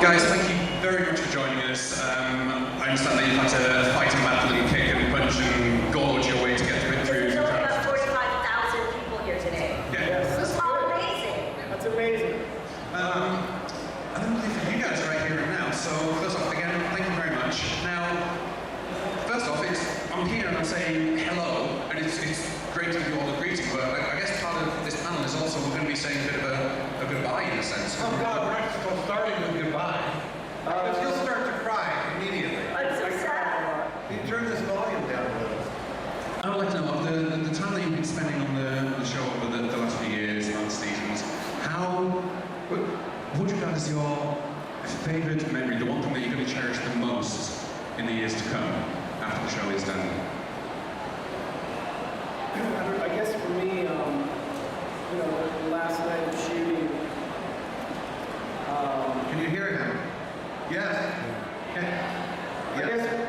Guys, thank you very much for joining us. I understand that you've had to fight and battle and kick and punch and gorge your way to get through. There's only about 45,000 people here today. Yeah. Yes. This is all amazing. That's amazing. I don't believe that you guys are right here and now, so first off, again, thank you very much. Now, first off, I'm here and I'm saying hello, and it's great to give you all a greeting, but I guess part of this panel is also we're going to be saying a bit of a goodbye in a sense. Oh God, we're starting with goodbye. Because he'll start to cry immediately. I'm so sad. You turn this volume down a little. I would like to know, of the time that you've been spending on the show over the last few years, months, seasons, what would you regard as your favourite memory, the one thing that you're going to cherish the most in the years to come after the show is done? I guess for me, the last night of shooting. Can you hear him? Yes. I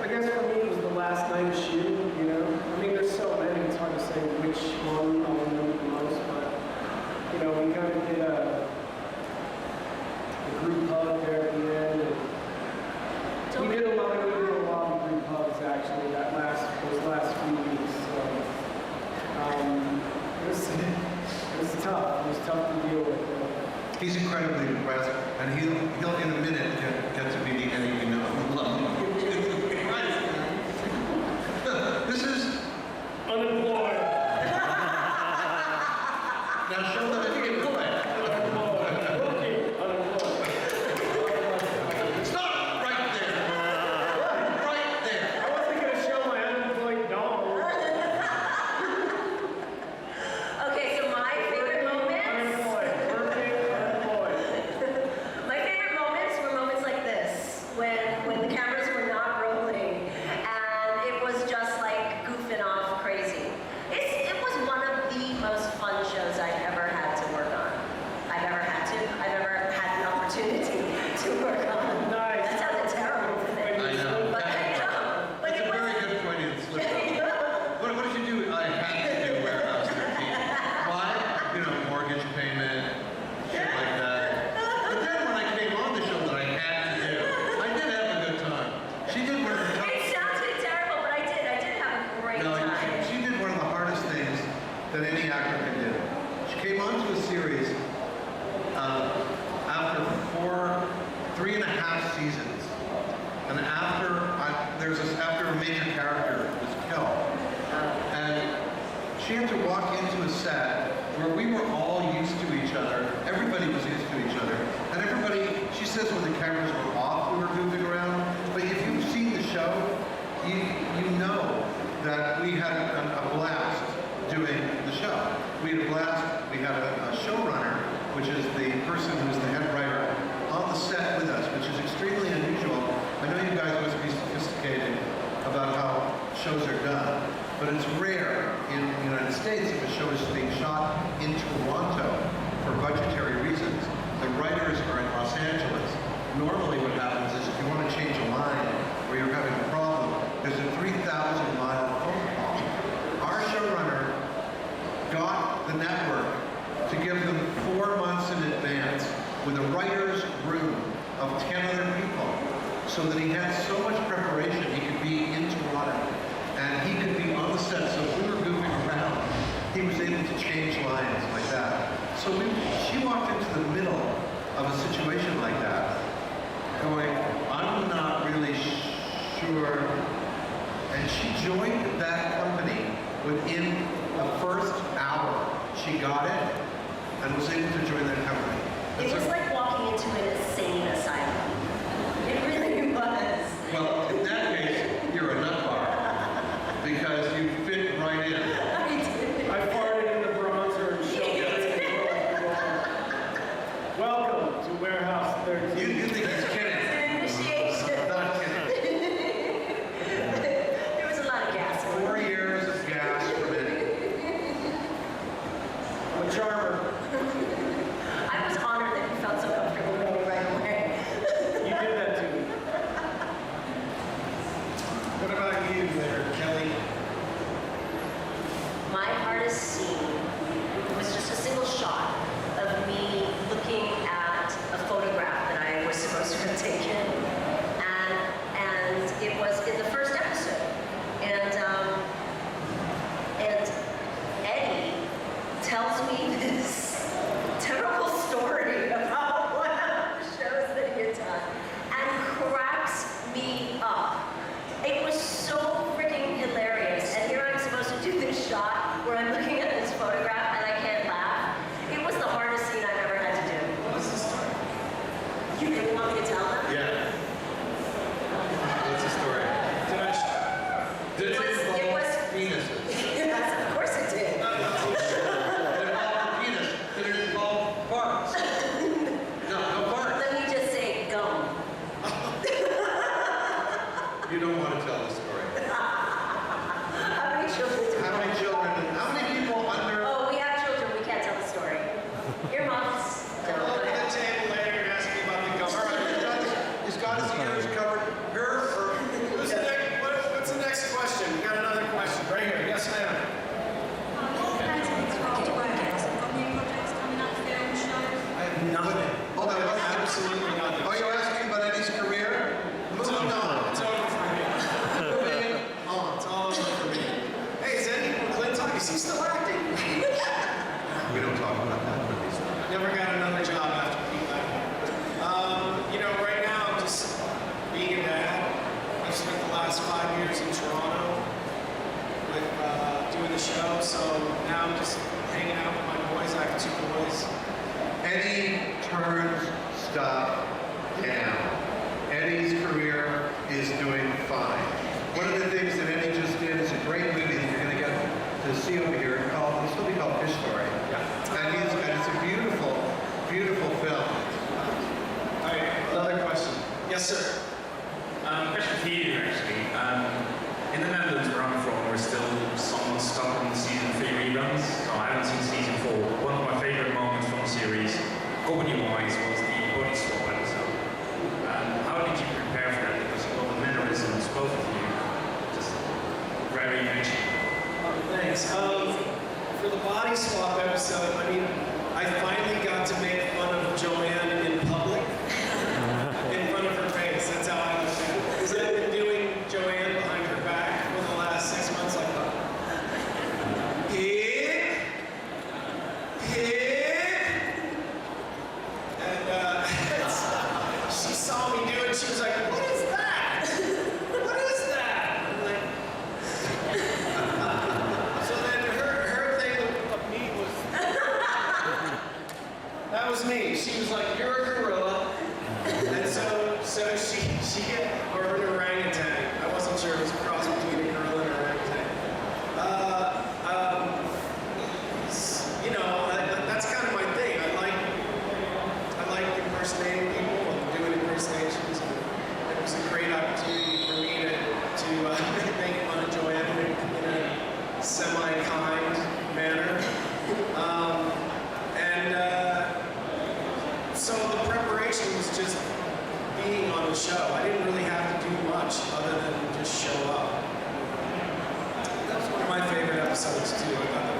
guess for me it was the last night of shooting. I mean, there's so many. It's hard to say which one I'll remember the most, but we kind of did a group hug there at the end. And we did a lot of group hugs actually those last few weeks. So it was tough. It was tough to deal with. He's incredibly depressed, and he'll in a minute get to be the enemy love. This is Unemployed. now show them if you can play. Stop right there. Right there. I wasn't going to show my unemployed dog. Okay, so my favorite moments. My favorite moments were moments like this, when the cameras were not rolling, and it was just like goofing off crazy. It was one of the most fun shows I've ever had to work on. I've ever had the opportunity to work on. Nice. That sounded terrible today. I know. But I know. But It's it a was. very good Freudian slip. What did you do? I had to do warehouse 13. Why? Mortgage payment, shit like that. But then when I came on the show that I had to do, I did have a good time. She did one of the It sounded terrible, but I did have a great time. she did one of the hardest things that any actor can do. She came onto a series after 3.5 seasons, and after a major character was killed, and she had to walk into a set where we were all used to each other. Everybody was used to each other, and she says when the cameras were off, we were moving around. But if you've seen the show, you know that we had a blast doing the show. We had a blast. We had a showrunner, which is the person who's the head writer, on the set with us, which is extremely unusual. I know you guys must be sophisticated about how shows are done, but it's rare in the United States if a show is being shot in Toronto for budgetary reasons. The writers are in Los Angeles. Normally what happens is if you want to change a line or you're having a problem, there's a 3,000-mile phone call. Our showrunner got the network to give them 4 months in advance with a writer's room of 10 other people, so that he had so much preparation he could be in Toronto and he could be on the set. So if we were goofing around, he was able to change lines like that. So she walked into the middle of a situation like that, going, I'm not really sure. And she joined that company within the first hour. She got it and was able to join that company. It was like walking into an insane asylum. It really was. Well, in that case, you're a nut bar because you fit right in. I did. I farted in the bronzer and showed everything. Welcome to Warehouse 13. You think he's kidding? It's an initiation. I'm not kidding. There was a lot of gas. 4 years of gas for me. I'm a charmer. I was honored that you felt so comfortable with me right away. You don't want to tell the story. How many children do we How many have? children? How many people under? Oh, we have children. We can't tell the story. Your mom's. Come up to the table later and ask me about the All government. right, he's got his ears covered. Her or What's the next question? We got another question right here. Yes, ma'am. I have nothing. Hold on, what? Absolutely nothing. Oh, you're asking about Eddie's career? Moving on. It's over for me. Moving on. It's all over for me. Hey, is Eddie McClintock, is he still acting? We don't talk about that. Never got another job after being back. Right now, I'm just being a dad. I've spent the last 5 years in Toronto with doing the show, so now I'm just hanging out with my boys. I have 2 boys. Eddie turns stuff down. Eddie's career is doing fine. One of the things that Eddie just did is a great movie that you're going to get to see over here. It'll still be called Fish Story. Yeah. And it's a beautiful, beautiful film. All right, another question. Yes, sir. Question for you, actually. In the Netherlands where I'm from, we're still somewhat stuck on the season 3 reruns. So I haven't seen season 4. One of my favorite moments from the series, comedy-wise, was the body swap episode. How did you prepare for that? Because you've got the mannerisms, both of you, just very action. Thanks. For the body swap episode, I finally got to make fun of Joanne in public, in front of her face. That's how I looked at it. Because I've been doing Joanne behind her back for the last 6 months, like, pig, and she saw me do it. She was like, "What is that? What is that?" I'm like. So then her thing of me was, that was me. She was like, "You're a gorilla," and so she or an orangutan. I wasn't sure it was a cross between a gorilla and an orangutan. That's kind of my thing. I like impersonating people and doing impersonations. And it was a great opportunity for me to make fun of Joanne in a semi-kind manner. So the preparation was just being on the show. I didn't really have to do much other than just show up. That was one of my favorite episodes too. I thought